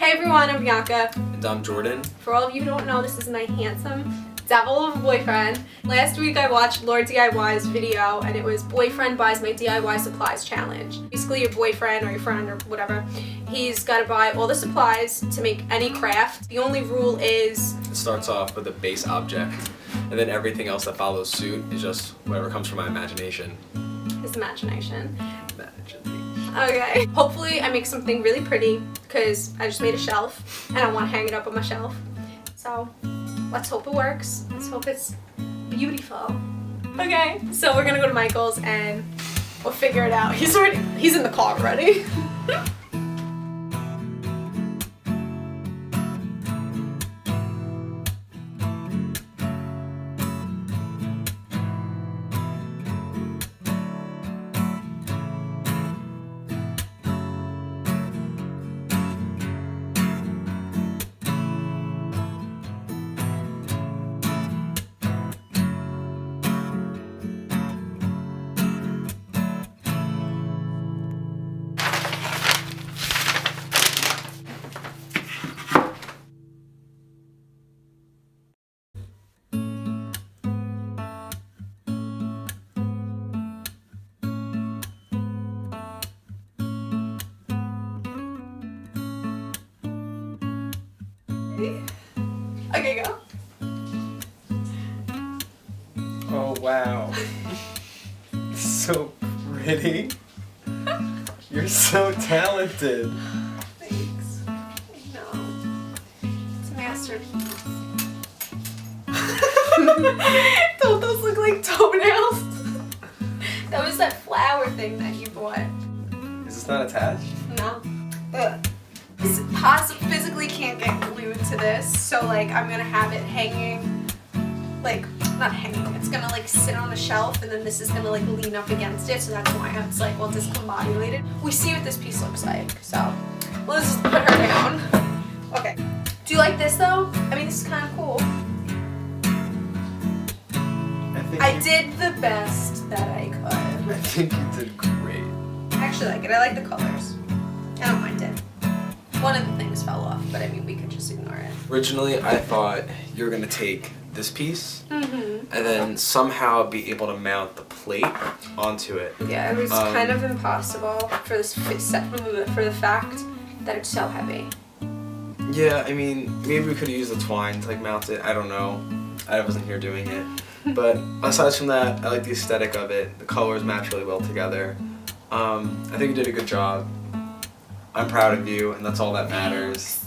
Hey everyone, I'm Bianca. And I'm Jordan. For all of you who don't know, this is my handsome devil of a boyfriend. Last week I watched Laurdiy's video and it was Boyfriend Buys My DIY Supplies Challenge. Basically your boyfriend or your friend or whatever, he's got to buy all the supplies to make any craft. The only rule is... It starts off with a base object, and then everything else that follows suit is just whatever comes from my imagination. His imagination. Okay. Hopefully I make something really pretty because I just made a shelf and I want to hang it up on my shelf. So let's hope it works. Let's hope it's beautiful. Okay, so we're gonna go to Michael's and we'll figure it out. He's in the car already. Okay, go. Oh wow. So pretty. You're so talented. Thanks. No. It's a masterpiece. Don't those look like toenails? That was that flower thing that you bought. Is this not attached? No. This physically can't get glued to this, so like I'm gonna have it hanging, like not hanging. It's gonna like sit on a shelf, and then this is gonna like lean up against it. So that's why it's like well discombobulated. We see what this piece looks like. So let's just put her down. Okay. Do you like this though? I mean, this is kind of cool. I did the best that I could. I think you did great. I actually like it. I like the colors. I don't mind it. One of the things fell off, but I mean, we could just ignore it. Originally, I thought you were gonna take this piece and then somehow be able to mount the plate onto it. Yeah, it was kind of impossible for this for the fact that it's so heavy. Yeah, I mean, maybe we could have used the twine to like mount it. I don't know. I wasn't here doing it. But aside from that, I like the aesthetic of it. The colors match really well together. I think you did a good job. I'm proud of you, and that's all that matters.